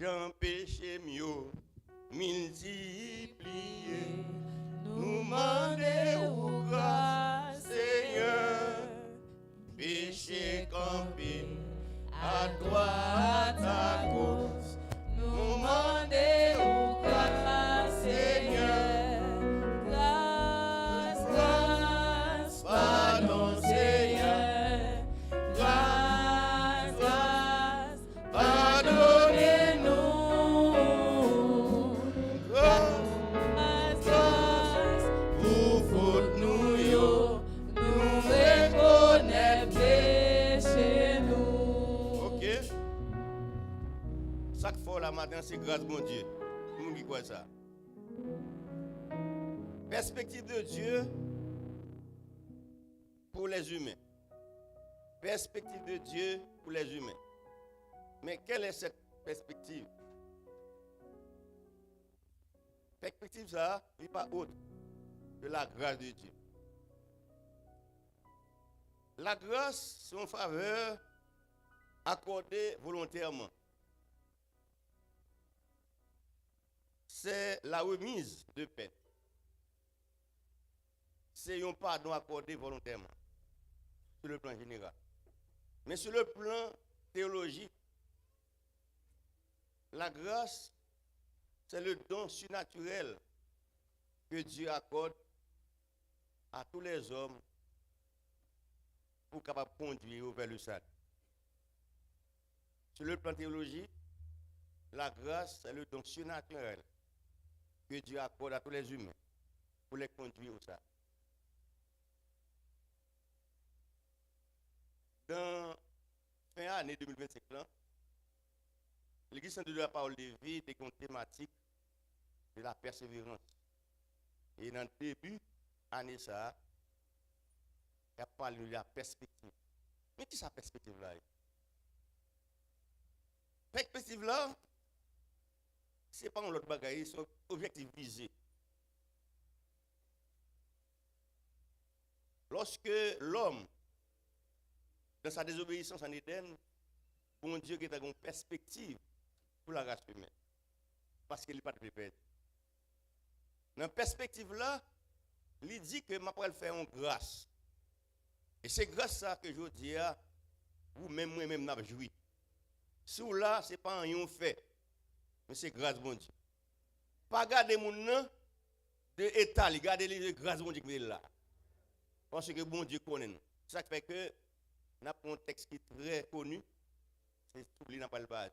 Jean péché mieux, multiplié. Nous mandons grâce, Seigneur. Péché campé, à droite, à gauche. Nous mandons grâce, Seigneur. Grâce, grâce, Pardon, Seigneur. grâce, grâce, Pardonnez-nous. grâce, grâce, Pour faute nous, yo. nous reconnaît péché nous. Ok? Ça qu'il faut la matin, c'est grâce, mon Dieu. Tout le monde qui croit ça. Perspective de Dieu pour les humains. Perspective de Dieu pour les humains. Mais quelle est cette perspective? Perspective ça, n'est pas autre que la grâce de Dieu. La grâce, c'est une faveur accordée volontairement. C'est la remise de peine. C'est un pardon accordé volontairement, sur le plan général. Mais sur le plan théologique, la grâce, c'est le don surnaturel que Dieu accorde à tous les hommes pour capable conduire vers le salut. Sur le plan théologique, la grâce, c'est le don surnaturel que Dieu accorde à tous les humains pour les conduire au salut. Dans fin année 2025, l'Église de la Parole de Vie était une thématique de la persévérance. Et dans le début de l'année, ça, il a parlé de la perspective. Mais qui est cette perspective-là? Perspective-là, ce n'est pas un autre bagaille, c'est un objectif visé. Lorsque l'homme, dans sa désobéissance en Éden, bon Dieu qui a une perspective pour la race humaine. Parce qu'il n'est pas de pépette. Dans cette perspective-là, il dit que je vais faire une grâce. Et c'est grâce à ça que je dis à vous-même, moi-même, n'a joui. Si vous là, ce n'est pas un fait, mais c'est grâce bon Dieu. Pas garder mon nom de état, garder les grâces bon Dieu qui est là. Parce que bon Dieu connaît nous. C'est ça qui fait que nous avons un texte qui est très connu. C'est oublié n'a pas le bas.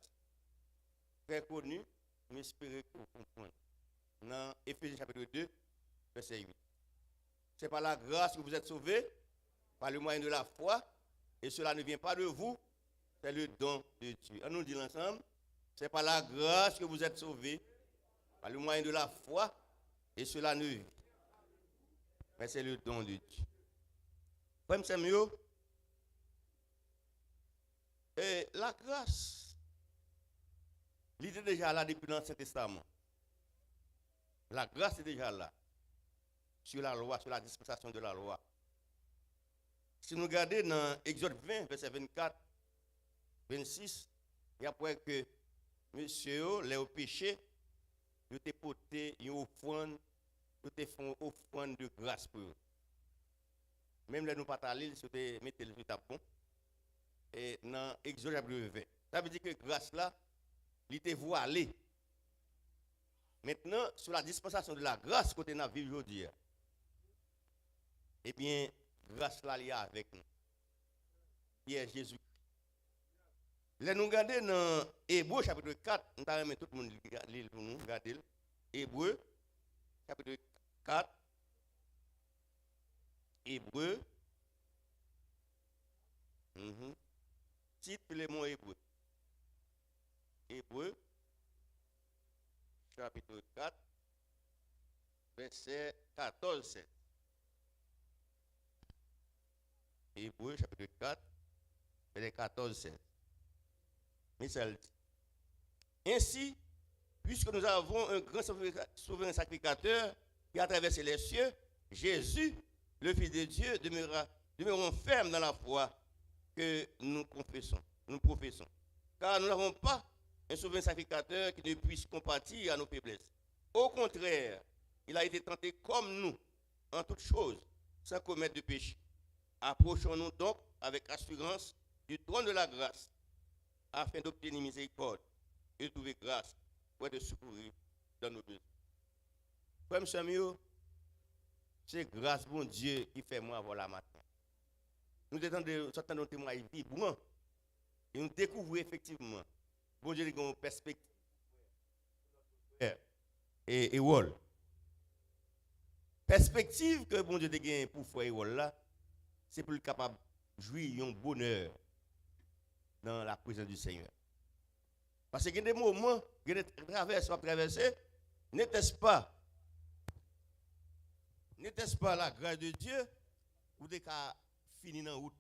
Très connu, mais j'espère que vous comprenez. Dans Éphésiens chapitre 2, verset 8. C'est par la grâce que vous êtes sauvés, par le moyen de la foi, et cela ne vient pas de vous, c'est le don de Dieu. On nous dit ensemble, c'est par la grâce que vous êtes sauvés, par le moyen de la foi, et cela ne vient. Mais c'est le don de Dieu. Comme c'est mieux. Et la grâce, il était déjà là depuis l'Ancien Testament. La grâce est déjà là. Sur la loi, sur la dispensation de la loi. Si nous regardons dans Exode 20, verset 24, 26, il y a pour que monsieur, les péchés, ils ont porté une offrande, ils ont fait une offrande de grâce pour eux. Même les nous pas allés, ils ont mis le tapon. Et dans Exode 20. Ça veut dire que grâce là, il était voilé. Maintenant, sur la dispensation de la grâce côté nous vivons aujourd'hui, eh bien, grâce là, il y a avec nous. Il est Jésus. Là, nous regardons dans Hébreu chapitre 4, nous allons tout le monde lire pour nous, regardez. Hébreu chapitre 4. Hébreu. Titre le mot hébreu. Hébreu, chapitre 4, verset 14. Hébreu, chapitre 4, verset 14. Michel dit. Ainsi, puisque nous avons un grand souverain sacrificateur qui a traversé les cieux, Jésus, le Fils de Dieu, demeurons fermes dans la foi que nous professons. Car nous n'avons pas un souverain sacrificateur qui ne puisse compatir à nos faiblesses. Au contraire, il a été tenté comme nous, en toutes choses, sans commettre de péché. Approchons-nous donc avec assurance du trône de la grâce, afin d'obtenir miséricorde et de trouver grâce pour être secouru dans nos besoins. Frère Samuel, c'est grâce bon Dieu qui fait moi avoir la matin. Nous attendons nos témoignages vibrants et nous découvrons effectivement, bon Dieu, une perspective et rôle. Perspective que bon Dieu a gagné pour faire rôle là, c'est pour être capable de jouir un bonheur dans la présence du Seigneur. Parce qu'il y a des moments, il y a des traverses à traverser, n'était-ce pas la grâce de Dieu ou des cas finis dans la route?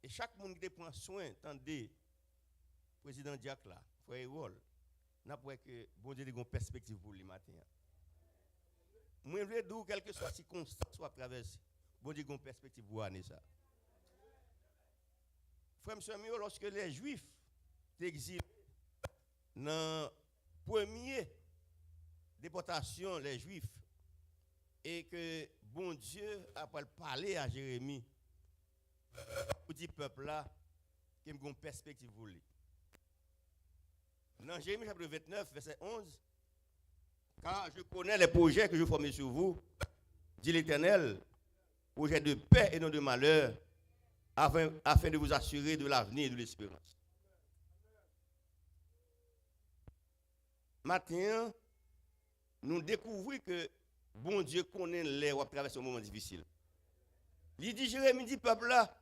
Et chaque monde qui prend soin, attendez, président Diac là, frère Rôle, n'a pas que bon Dieu a une perspective pour le matin. Moi, je veux dire, quelle que soit la circonstance soit traversée, bon Dieu a une perspective pour année ça. Frère Samuel, lorsque les Juifs s'exilent dans la première déportation, les Juifs, et que bon Dieu a parlé à Jérémie, pour dire peuple là, qu'il y a une perspective pour lui. Dans Jérémie chapitre 29, verset 11, car je connais les projets que je formais sur vous, dit l'Éternel, projets de paix et non de malheur, afin de vous assurer de l'avenir et de l'espérance. Maintenant, nous découvrons que bon Dieu connaît les qui traversent un moment difficile. Il dit Jérémie dit peuple là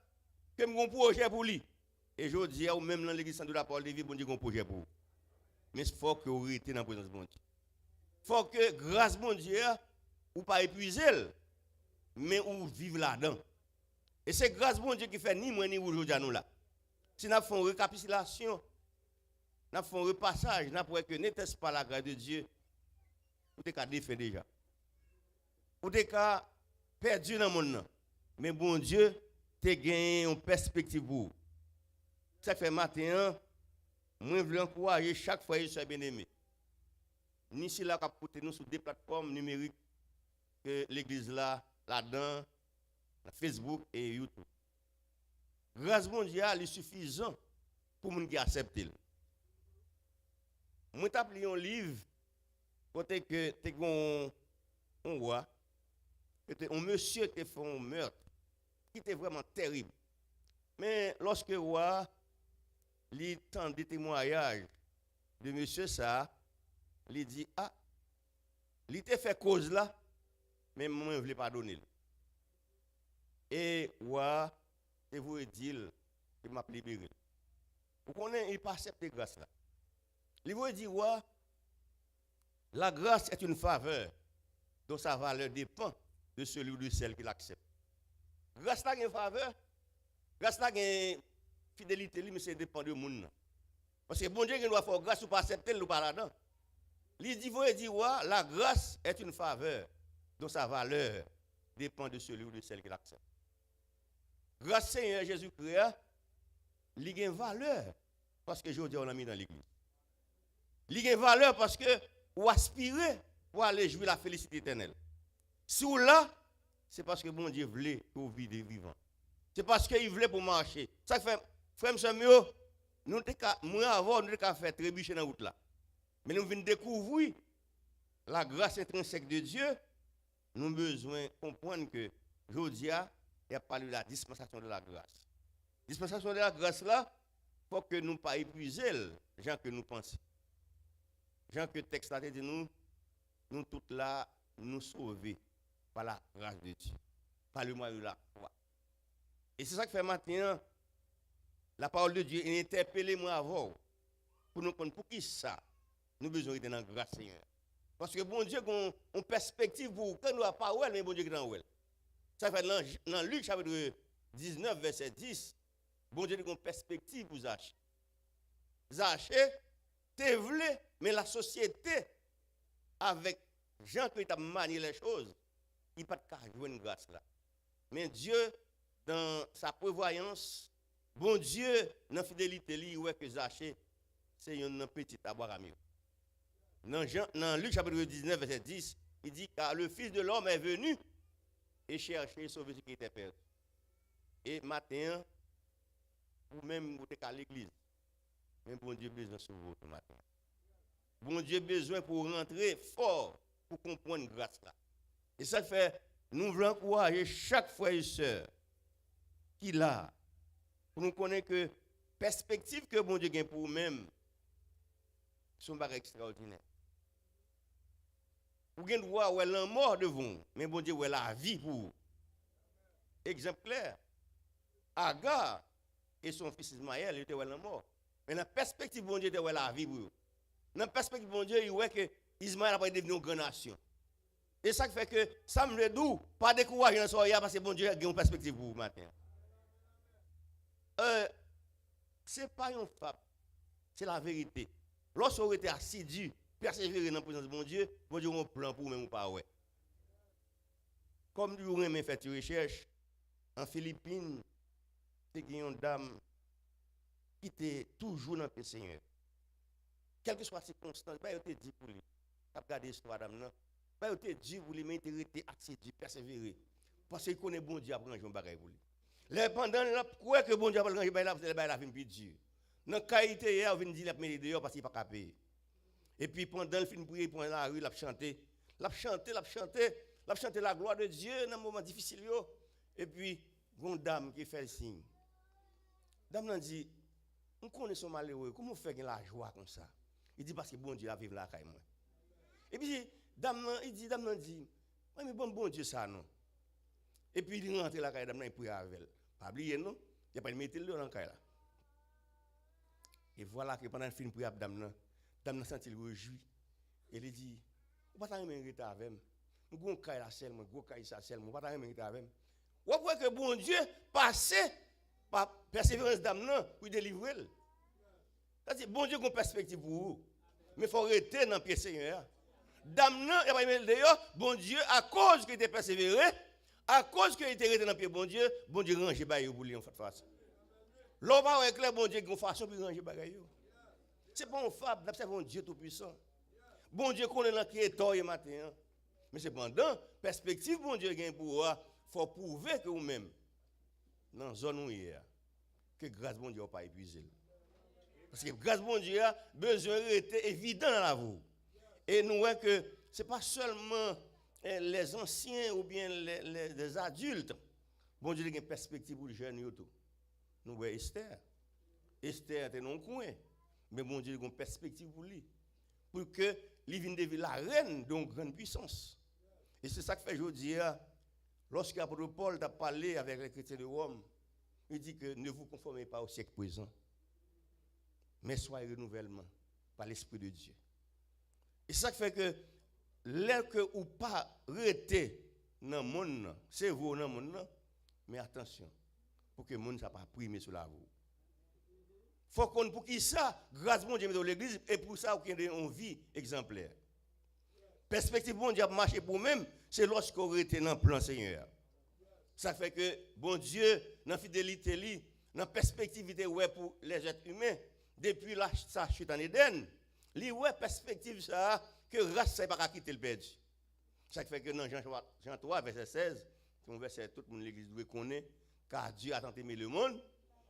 que j'ai un projet pour lui. Et je dis ou même dans l'église de la parole de vie, bon Dieu a un projet pour vous. Mais il faut que vous restez dans la présence de bon Dieu. Il faut que grâce bon Dieu ou pas épuiser mais ou vivre là-dedans. Et c'est grâce bon Dieu qui fait ni moi ni vous aujourd'hui à nous là. Si nous faisons une récapitulation, nous faisons un repassage, nous pourrions que n'était-ce pas la grâce de Dieu, vous êtes défait déjà. Vous êtes perdu dans le monde. Mais bon Dieu, tu as gagné une perspective pour vous. Ça fait matin, moi je veux encourager chaque fois que je suis bien aimé. Ni si là, nous sur des plateformes numériques que l'église là-dedans, Facebook et YouTube. Grâce mondiale est suffisant pour les gens qui acceptent. Moi, j'ai appelé un livre pour que on voit un monsieur qui fait un meurtre qui était vraiment terrible. Mais lorsque roi il tend des témoignages de monsieur ça, il dit ah, il t'a fait cause là, mais moi je ne voulais pas donner. Et roi, je vous dis qu'il m'a libéré. Vous connaissez, il pas accepté grâce là. Il vous dit roi, la grâce est une faveur dont sa valeur dépend de celui ou de celle qui l'accepte. Grâce là, il y a une faveur. Grâce là, il y a une fidélité, mais ça dépend du monde. Parce que bon Dieu, il doit faire grâce ou pas accepter, ou pas là-dedans. Il dit, vous dites, la grâce est une faveur dont sa valeur dépend de celui ou de celle qui l'accepte. Grâce Seigneur Jésus-Christ, il y a une valeur parce que aujourd'hui on l'a mis dans l'église. Il y a une valeur parce que vous aspirez pour aller jouir la félicité éternelle. Si vous là, c'est parce que bon Dieu voulait que vous viviez vivant. C'est parce qu'il voulait pour marcher. Ça fait, frère Samuel, nous avons fait trébucher dans la route là. Mais nous venons découvrir la grâce intrinsèque de Dieu. Nous avons besoin de comprendre que aujourd'hui, il n'y a pas de la dispensation de la grâce. Dispensation de la grâce là, il faut que nous ne pas épuiser les gens que nous pensons. Jean que le texte a dit nous tous là, nous sauver par la grâce de Dieu, par le moyen de la croix. Et c'est ça que fait maintenant, la parole de Dieu est interpellée moi avant, pour nous comprendre pour qui ça, nous avons besoin d'être dans la grâce Seigneur. Parce que bon Dieu a une perspective pour quand nous n'avons pas ouais, mais bon Dieu est dans elle. Ça fait dans Luc chapitre 19, verset 10, bon Dieu a une perspective pour Zachée. Zachée, tu voulais, mais la société, avec gens qui ont manié les choses, il n'y a pas de jouer une grâce là. Mais Dieu, dans sa prévoyance, bon Dieu, dans la fidélité, il voit que Zachée, c'est un petit Abraham. Dans Luc chapitre 19, verset 10, il dit car le Fils de l'homme est venu et chercher et sauver ce qui était perdu. Et matin, vous-même, vous êtes à l'église. Mais bon Dieu besoin de sauver ce matin. Bon Dieu besoin pour rentrer fort, pour comprendre grâce là. Et ça fait, nous voulons encourager chaque frère et sœur qui l'a, pour nous connaître que perspective que bon Dieu gagne pour nous-mêmes, sont pas extraordinaires. Vous avez le droit où elle est mort de vous, mais bon Dieu, où elle a la vie pour vous. Exemple clair. Agar et son fils Ismaël, ils étaient où elle est mort. Mais dans la perspective, bon Dieu, était où elle a la vie pour vous. Dans la perspective, bon Dieu, il voit que Ismaël a pas devenu une grande nation. Et ça fait que ça me le dit, pas décourager dans ce soir parce que bon Dieu a une perspective pour vous matin. Ce n'est pas une fable, c'est la vérité. Lorsque vous êtes assidu, persévérer dans la présence de bon Dieu a un plan pour vous-même ou pas. Ouais. Comme vous avez fait une recherche, en Philippines, c'est une dame qui était toujours dans le Seigneur. Quelles que soient les circonstances, elle te dit pour lui. Tu as regardé l'histoire dame, elle te dit pour lui, mais il était assidu, persévérer. Parce qu'il connaît bon Dieu après un bagage pour lui. Pendant la quoi que bon Dieu après la vie plus dur. Dans qualité hier, on vient dire la mettre dehors parce qu'il pas capé. Et puis pendant le film prier pour la rue, l'a chanté la gloire de Dieu dans un moment difficile yo. Et puis une dame qui fait le signe. Dame nan dit, on connaît son malheureux, comment fait la joie comme ça? Il dit parce que bon Dieu a vivre là avec moi. Et puis dame nan dit, mais bon Dieu ça non. Et puis il rentre là dame nan il prie avec elle. Pas oublier non, il a pas mettre le dans là. Et voilà que pendant le film prière dame nan senti le réjoui. Et il dit, on pas ta mériter avec moi. Gon kay la seulement, gros kay ça seulement, pas ta mériter avec moi. Ou voit que bon Dieu passé par persévérance dame nan pour délivrer. C'est-à-dire bon Dieu gon perspective pour vous. Mais faut rester dans pied Seigneur. Dame nan il pas mettre dehors, bon Dieu à cause qu'il était persévéré, à cause qu'il était resté dans pied bon Dieu range ba yo pour lui en face. L'on va avec le bon Dieu gon façon pour ranger bagay yo. C'est pas un fable, d'observer un Dieu tout puissant. Bon Dieu connaît dans qui est tort et matin. Mais cependant, perspective bon Dieu gagne pour vous, faut prouver que vous-même dans la zone où il y a que grâce bon Dieu n'a pas épuisé. Parce que grâce bon Dieu a besoin d'être évident dans la vie. Et nous voyons que ce n'est pas seulement les anciens ou bien les adultes. Bon Dieu a une perspective pour les jeunes. Nous voyons Esther. Esther était dans le coin. Mais bon Dieu a une perspective pour lui. Pour que lui vienne devenir la reine d'une grande puissance. Et c'est ça que fait aujourd'hui. Lorsque l'apôtre Paul a parlé avec les chrétiens de Rome, il dit que ne vous conformez pas au siècle présent, mais soyez renouvellement par l'Esprit de Dieu. Et c'est ça qui fait que l'air que ou pas rester dans le monde, c'est vous dans le monde, mais attention, pour que le monde ne soit pas primé sur la vous. Il faut qu'on pour qui ça, grâce à Dieu dans l'église, et pour ça, qu'on ait une vie exemplaire. Perspective bon Dieu a marché pour même, c'est lorsqu'on était dans le plan Seigneur. Ça fait que bon Dieu, dans la fidélité, dans la perspective pour les êtres humains, depuis sa chute en Éden, il y a perspective ça, que race ça pas quitter le perdu. Ça fait que dans Jean 3, verset 16, c'est un verset tout le monde l'église doit connaître, car Dieu a tant aimé le monde,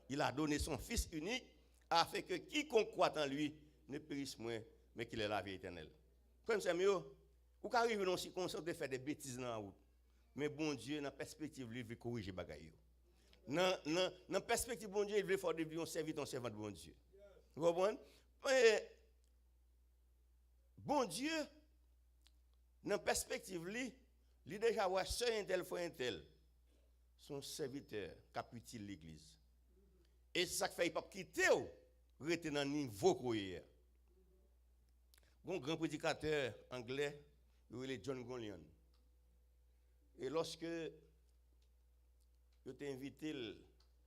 il a donné son Fils unique, afin que quiconque croit en lui ne périsse moins, mais qu'il ait la vie éternelle. Comme c'est mieux, vous arrivez dans une circonstance de faire des bêtises dans la route. Mais bon Dieu, dans la perspective, il veut corriger les bagailles. Dans la perspective, bon Dieu, il veut faire devenir un serviteur de bon Dieu. Vous comprenez? Bon Dieu, dans la perspective, il a déjà vu seul un tel, frère un tel. Son serviteur qui utile l'église. Et c'est ça qui fait qu'il ne peut pas quitter ou rester dans le niveau qu'on est. Un grand prédicateur anglais, il est John Golion. Et lorsque je t'ai invité, il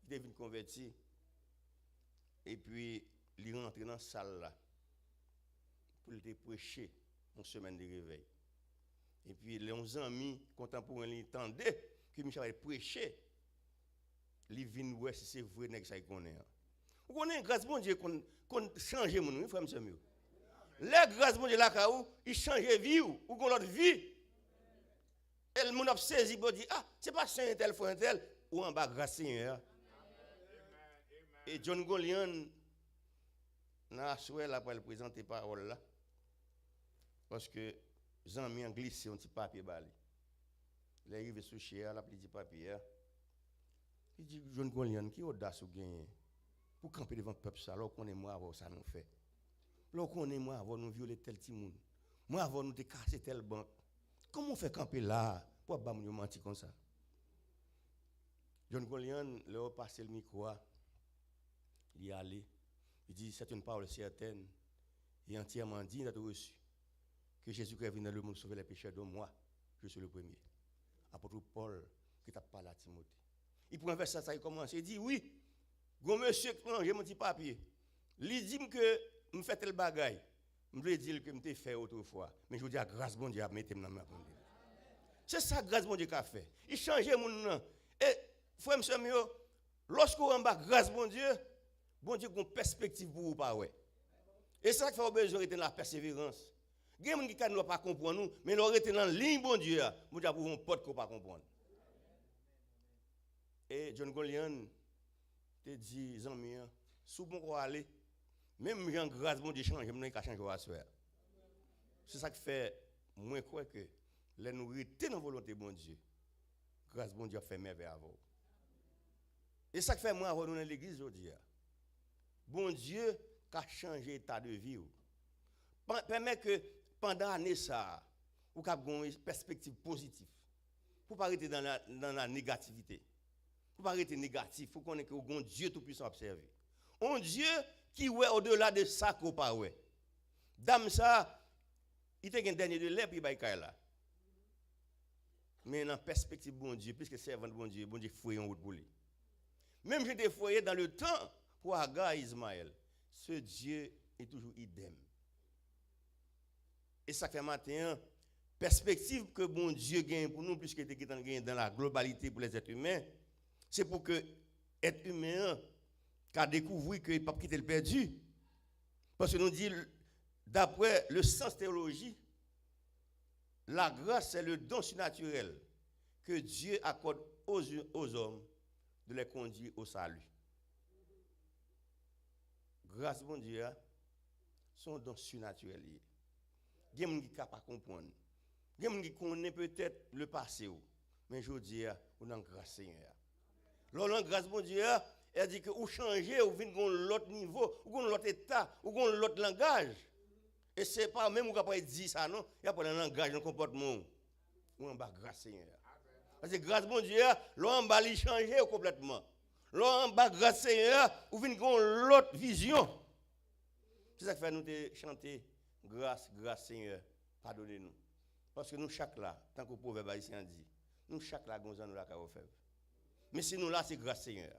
devient converti. Et puis, il rentre dans la salle là pour te prêcher une semaine de réveil. Et puis, les amis contemporains entendaient que Michel allait prêcher. Ils viennent voir si c'est vrai que ça connaît. Vous connaissez grâce bon Dieu qu'on change mon frère monsieur mieux. Les grâce bon Dieu là kaou, il change vie ou qu'on l'autre vie. Et le monde a saisi pour dire ah, c'est pas saint tel frère tel ou en bas grâce Seigneur. Et John Golian n'a souhait là pour le présenter parole là parce que Jean mis en glissé un petit papier balé. Il est arrivé sous chien la petit papier. Il dit John Golian qui audace ou gagner pour camper devant le peuple ça alors qu'on est moi avant ça nous fait. Alors qu'on est moi avant nous violer tel petit monde. Moi avant nous te casser tel banque. Comment on fait camper là pour pas nous mentir comme ça? John Golian le passé le micro. Il y allé. Il dit c'est une parole certaine et entièrement digne d'être reçue que Jésus-Christ est venu dans le monde sauver les pécheurs de moi. Je suis le premier. Apôtre Paul qui t'a parlé à Timothée. Il prend un verset ça il commence. Il dit oui. Gon monsieur j'ai mon petit papier. Il dit que me fait tel bagaille. Je veux dire que me t'ai fait autrefois. Mais je vous dis à grâce bon Dieu a mettre dans ma conduite. C'est ça grâce bon Dieu qu'a fait. Il changeait mon nom. Et frère monsieur mieux lorsqu'on en bas grâce bon Dieu a une perspective pour vous pas ouais. Et ça qui fait besoin de la persévérance. Il y a des gens qui ne pas comprendre nous, mais nous rester dans la ligne bon Dieu, bon Dieu pour un pote qu'on pas comprendre. Et John Golian te dit zami sous bon ko aller même Jean grâce bon Dieu change, même ka changer à soir. C'est ça qui fait moi croire que les nous rester dans volonté bon Dieu. Grâce bon Dieu fait merveille avant. Et ça qui fait moi avoir nous dans l'église aujourd'hui. Bon Dieu a changé état de vie. Permet que pendant l'année ça, vous avez une perspective positive. Pour ne pas rester dans la négativité. Pour ne pas rester négatif, il faut qu'on ait que bon Dieu tout-puissant observer. Un Dieu qui est au-delà de ça qu'on pas ouais. Dame ça, il était un dernier de l'air puis il va là. Mais dans la perspective bon Dieu, puisque servant de bon Dieu fouille en route pour lui. Même j'étais fouillé dans le temps pour Agar et Ismaël. Ce Dieu est toujours idem. Et ça fait matin, perspective que bon Dieu gagne pour nous, puisque il gagne dans la globalité pour les êtres humains, c'est pour que l'être humain a découvert qu'il ne peut pas quitter le perdu. Parce que nous dit, d'après le sens théologie, la grâce est le don surnaturel que Dieu accorde aux hommes de les conduire au salut. Grâce bon Dieu, son don surnaturel. Il y a des gens qui ne peuvent pas comprendre. Il y a des gens qui connaissent peut-être le passé. Mais je dis, on a grâce Seigneur. Lorsque grâce bon Dieu, elle dit que vous changez, vous venez à l'autre niveau, vous avez l'autre état, vous avez l'autre langage. Et ce n'est pas même vous qui dire ça, non? Il y a pas un langage, un comportement. Vous avez grâce Seigneur. Parce que grâce bon Dieu, l'on va changer complètement. L'on va grâce Seigneur, vous venez à l'autre vision. C'est ça qui fait nous chanter grâce, grâce Seigneur, pardonnez-nous. Parce que nous chaque là, tant que le proverbe haïtien dit, nous chaque là, nous avons la faire. Mais si nous là, c'est grâce Seigneur.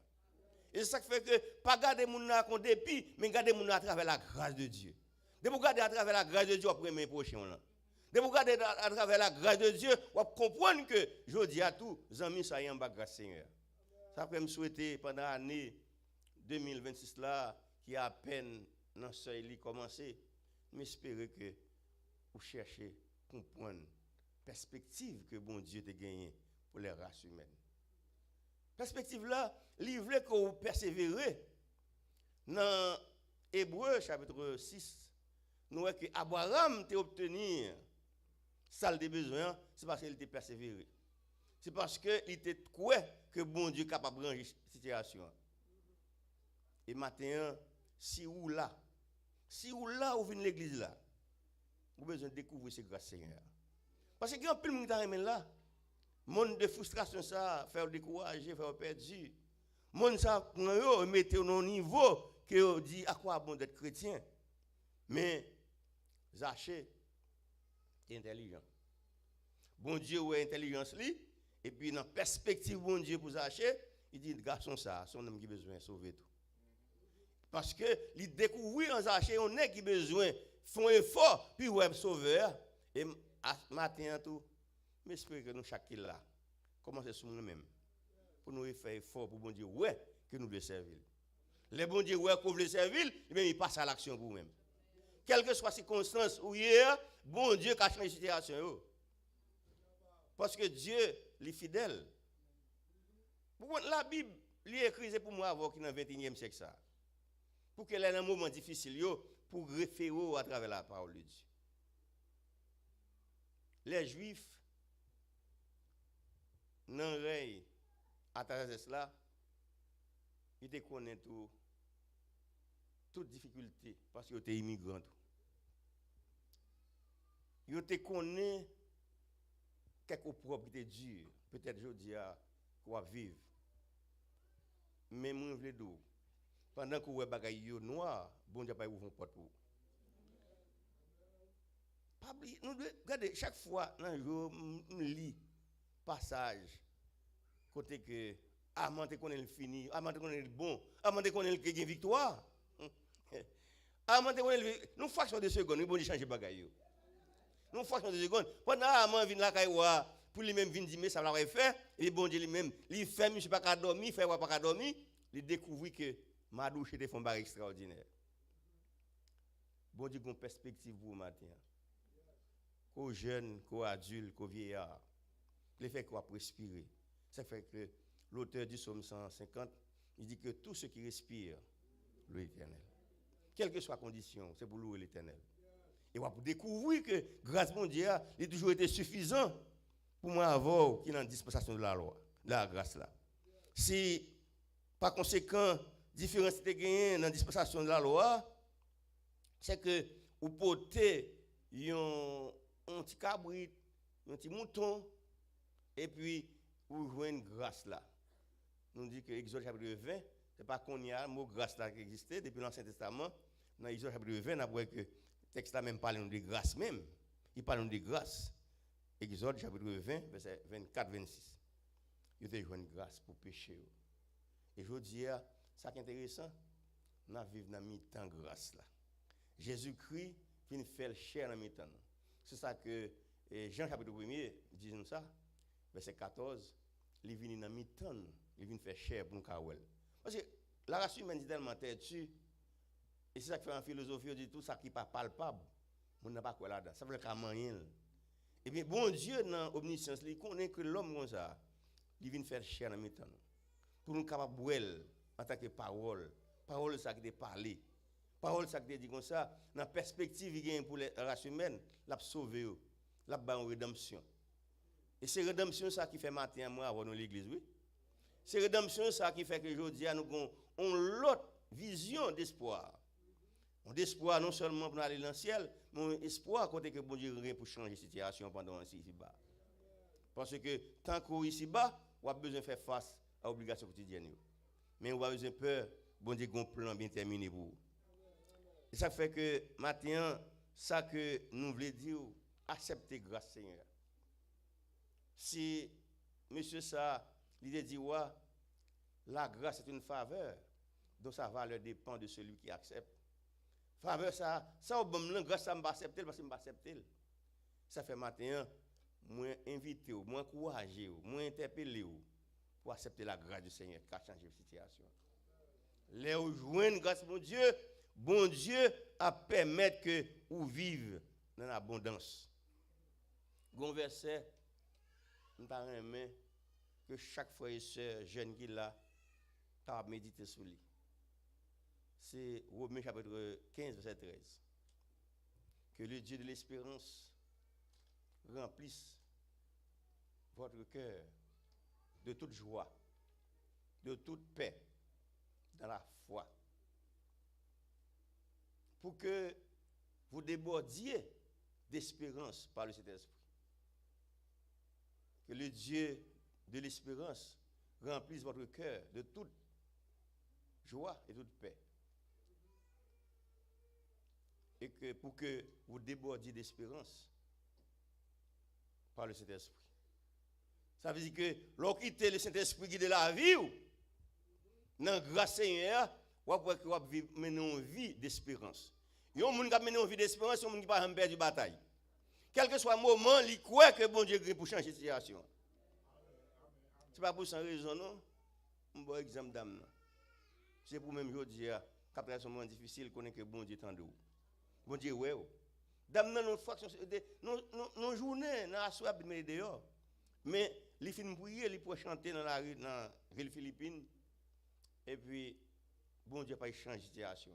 Et c'est ça qui fait que, pas garder mon là qu'on dépit, mais garder mon à travers la grâce de Dieu. De vous garder à travers la grâce de Dieu, après mes prochains là. De vous garder à travers la grâce de Dieu, vous comprendre que je dis à tout, amis, ça y est en bas grâce Seigneur. Ça peut me souhaiter pendant l'année 2026 là, qui a à peine dans ce seuil commencé, m'espérer que vous cherchez à comprendre la perspective que bon Dieu t'a gagné pour les races humaines. Perspective là, livre que vous persévérez. Dans Hébreu chapitre 6, nous voyons que Abraham t'a obtenu ça des besoins, c'est parce qu'il t'a persévéré. C'est parce qu'il était quoi que bon Dieu est capable de ranger la situation. Et maintenant, si vous là, vous venez l'église là, vous avez besoin de découvrir ces grâces Seigneur. Parce qu'il y a un peu de monde qui là. Monde de frustration ça, faire décourager, faire perdu. Monde ça, mettez au niveau que dit à quoi bon d'être chrétien. Mais Zaché est intelligent. Bon Dieu ouais intelligence li et puis dans perspective bon Dieu pour Zaché, il dit garçon ça, son homme qui besoin de sauver tout. Parce que il découvre en Zaché on est qui besoin font effort puis ouais sauveur et matin tout mais j'espère que nous chaque là commencer sur nous-mêmes pour nous faire effort pour bon Dieu ouais que nous devons servir. Les bon Dieu, ouais, qu'on veut servir, il passe à l'action pour vous-même. Quelle que soit la circonstance où hier, bon Dieu a changé la situation. Parce que Dieu est fidèle. La Bible, est écrite pour moi avant qu'il dans le 21e siècle. Ça. Pour qu'elle ait un moment difficile, pour référer à travers la parole de Dieu. Les Juifs, dans le à travers cela, ils connaissent toute difficulté parce qu'ils étaient immigrants. Ils connaissent quelques propriétés dures. Peut-être je dis à quoi vivre. Mais moi, je veux dire, pendant que vous avez des choses noires, bon Dieu, pas ouvrir une porte pour vous. Regardez, chaque fois, je lis passage, côté que, avant qu'on ait fini, avant qu'on ait le bon, avant qu'on ait le victoire. Avant qu'on ait nous fraction de secondes, nous allons changer les bagailles. Nous fraction de secondes. Pendant que vient la caille pour lui-même venir dire mais ça va faire et bon Dieu lui-même, il fait monsieur pas qu'à dormir, fait pas qu'à dormir, il découvre que Madouche était un bar extraordinaire. Bon Dieu une perspective pour matin. Qu'aux jeunes, qu'aux adultes, qu'aux vieillards. Il fait qu'on respirer. Ça fait que l'auteur du psaume 150, il dit que tout ce qui respire, l'Éternel. Quelle que soit la condition, c'est pour louer l'Éternel. Et on va découvrir que grâce à Dieu, il a toujours été suffisant pour moi avoir qui est dans la dispensation de la loi, de la grâce là. Si par conséquent, différence de gagné dans la dispensation de la loi, c'est que vous portez un petit cabrit, un petit mouton, et puis vous jouez une grâce là. Nous dit que Exode chapitre 20, c'est pas qu'on y a un mot grâce là qui existait depuis l'Ancien Testament. Dans Exode chapitre 20, on a vu que le texte là même parle de grâce même. Il parle de grâce. Exode chapitre 20, verset 24-26. Il te joué une grâce pour pécher. Et je dis, ça qui est intéressant, nous vivons dans mi-temps grâce là. Jésus-Christ vient faire chair dans mi-temps. C'est ça que Jean chapitre 1er dit nous ça, verset 14, il vient dans mi-temps, il vient faire chair pour nous kawel. Parce que la race humaine est tellement têtue, et c'est ça qui fait en philosophie, on dit tout ça qui n'est pas palpable, on n'a pas quoi là-dedans, ça veut dire qu'il y a moyen. Et bien, bon Dieu, dans l'omniscience, il connaît que l'homme comme ça, il vient faire chair dans mi-temps. Pour nous capables de boire en tant que parole. Parole, ça qui est parlé. Parole, ça qui est dit comme ça, dans la perspective qu'il y a pour les races humaines, l'a sauvé, l'a ba en rédemption. Et c'est rédemption ça qui fait matin moi avoir dans l'église, oui. C'est rédemption ça qui fait que aujourd'hui nous avons l'autre vision d'espoir. On d'espoir non seulement pour aller dans le ciel, mais un espoir côté que bon Dieu rien pour changer la situation pendant ici-bas. Parce que tant qu'on ici bas, on a besoin de faire face à l'obligation quotidienne. Mais on a besoin de peur, bon Dieu, un plan bien terminé pour vous. Et ça fait que maintenant, ça que nous voulons dire, accepter grâce Seigneur. Si monsieur ça, il dit, ouais, la grâce est une faveur, donc sa valeur dépend de celui qui accepte. Faveur ça au bon grâce ça m'a accepter parce que m'a accepter. Ça fait maintenant, moi inviter, moi encourager, moi interpeller pour accepter la grâce du Seigneur qui a changé la situation. Les joindre grâce bon Dieu a permettre que vous vivez dans l'abondance. Gon verset nous parlons que chaque frère et sœur jeune qui là t'a méditer sur lui. C'est Romains chapitre 15 verset 13. Que le Dieu de l'espérance remplisse votre cœur de toute joie, de toute paix dans la foi, pour que vous débordiez d'espérance par le Saint-Esprit. Que le Dieu de l'espérance remplisse votre cœur de toute joie et toute paix. Et que pour que vous débordiez d'espérance par le Saint-Esprit. Ça veut dire que l'on quitte le Saint-Esprit qui est de la vie, dans la grâce Seigneur, vous pouvez mener une vie d'espérance. Il y a des gens qui mènent une vie d'espérance, il y a des gens qui ne perdent pas de bataille. Quel que soit le moment, ils croient que bon Dieu est pour changer la situation. Ce n'est pas pour sans raison, non? Un bon exemple d'âme. C'est pour même aujourd'hui, quand il y a un moment difficile, qu'on que bon Dieu t'en dou. Bon Dieu, ouais. Dame, nos fractions, nos journées, dans la soirée, mais dehors. Mais, les films prier, les pour chanter dans la rue, dans la ville philippine. Et puis, bon Dieu, pas changer de situation.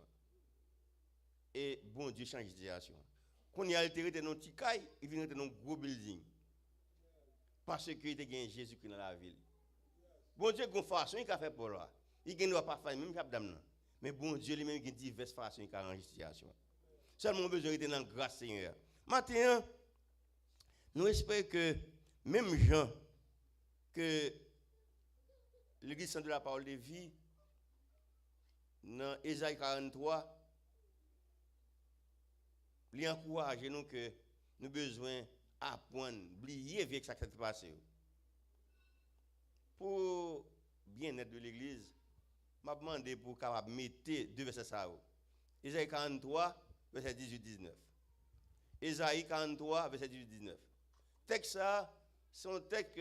Et bon Dieu, change de situation. Quand il y a altéré dans nos petits cailles, il vient dans nos gros buildings. Parce qu'il y a Jésus-Christ dans la ville. Bon Dieu, il y a une façon qu'il a fait pour là. Il ne doit pas faire même cap d'âme. Mais bon Dieu, lui-même, il y a diverses façons qu'il a arrangé la situation. Seulement, besoin de dans la grâce Seigneur. Maintenant, nous espérons que même gens que l'Église de la parole de vie, dans Ésaïe 43, il encourage nous que nous avons besoin d'apprendre, oublier avec ce qui s'est passé. Pour bien-être de l'Église, je vais demander pour mettre deux versets ça. Ésaïe 43, verset 18-19. Ésaïe 43, verset 18-19. Texte ça, c'est un texte que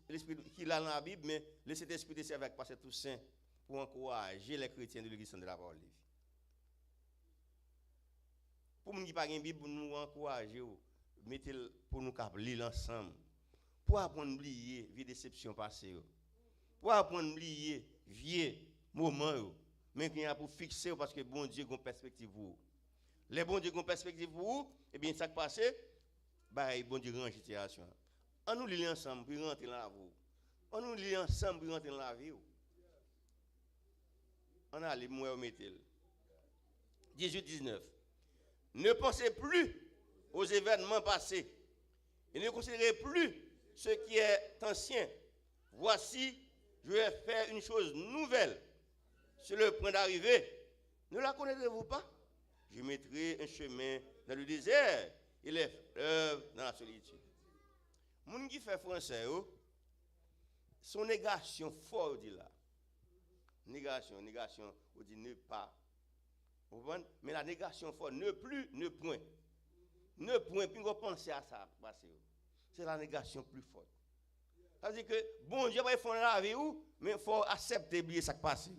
l'Esprit qui l'a dans la Bible, mais le Saint-Esprit est avec Pasteur Toussaint pour encourager les chrétiens de l'Église de la parole. Pour nous qui n'avons pas de Bible, pour nous encourager, mettez pour nous lire ensemble. Pour apprendre à oublier les déceptions passées. Pour apprendre à oublier vieux moments. Mais qu'il y a pour fixer parce que bon Dieu a une perspective pour vous. Les bon Dieu ont une perspective pour vous, et bien ça qui passe, bah, bon Dieu range la situation. On nous lit ensemble pour rentrer dans la vie. On nous lit ensemble pour rentrer dans la vie. On a les mots mettre. 18-19. Ne pensez plus aux événements passés et ne considérez plus ce qui est ancien. Voici, je vais faire une chose nouvelle sur le point d'arriver. Ne la connaissez-vous pas? Je mettrai un chemin dans le désert et les fleuves dans la solitude. Moun qui fait français, son négation fort dit là. Négation, on dit ne pas. Mais la négation forte, ne plus, ne point. Ne point, puis on pense à ça. C'est la négation plus forte. Ça veut dire que bon Dieu va faire la vie, mais il faut accepter oublier ça qui passe.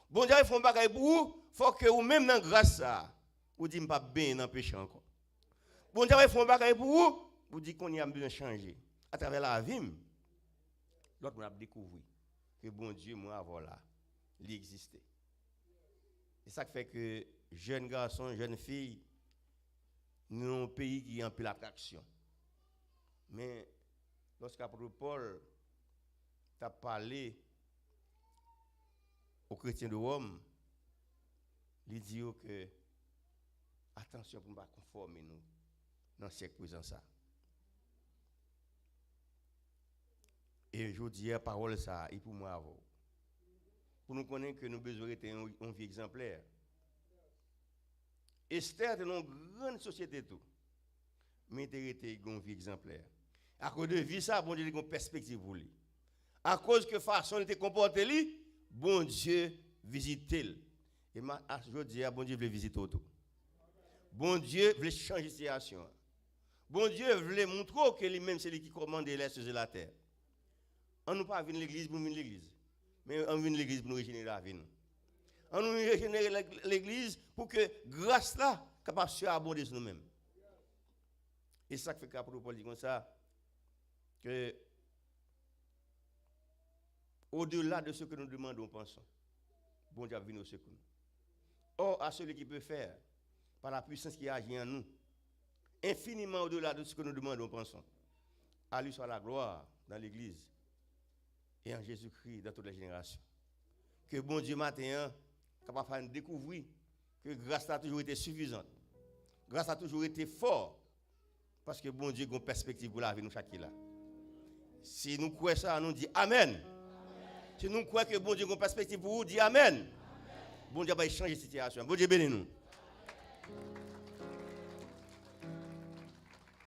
Bon Dieu va faire un bagage pour vous, il faut que vous même dans grâce ça, vous dites pas bien dans le péché encore. Bon Dieu va faire un bagage pour vous dites qu'on y a besoin de changer. À travers la vie, l'autre on a découvert que bon Dieu, moi, avant là, il existait. C'est ça qui fait que jeunes garçons, jeunes filles, nous sommes un pays qui a un peu l'attraction. Mais lorsqu'apôtre Paul t'a parlé aux chrétiens de Rome, il dit que attention pour ne pas conformer nous dans le siècle présent ça. Et je dis la parole ça, et pour moi avant. Pour nous connaître que nous besoin d'être une vie exemplaire. Esther est dans une grande société tout. Mais elle était une vie exemplaire. À cause de vie ça, bon Dieu a une perspective pour lui. À cause que façon il était comporté lui, bon Dieu visite elle. Et je dis bon Dieu veut visiter tout. Bon Dieu veut changer la situation. Bon Dieu veut montrer que lui-même c'est lui qui commande les cieux et la terre. On ne pas venir l'église pour venir l'église. Mais on vient l'église pour nous régénérer la vie. On nous régénérer l'église pour que grâce là, capable de abonder sur nous-mêmes. Et ça fait qu'apôtre Paul dit comme ça, que au-delà de ce que nous demandons, pensons, bon Dieu vient au secours. Or, à celui qui peut faire, par la puissance qui agit en nous, infiniment au-delà de ce que nous demandons, pensons, à lui soit la gloire dans l'église et en Jésus-Christ dans toutes les générations. Que bon Dieu matin, capable de découvrir que grâce a toujours été suffisante. Grâce a toujours été fort. Parce que bon Dieu a une perspective pour la vie, nous chaque là. Si nous croyons ça, nous disons Amen. Amen. Si nous croyons que bon Dieu a une perspective pour vous, disons Amen. Amen. Bon Dieu va changer la situation. Bon Dieu bénisse nous.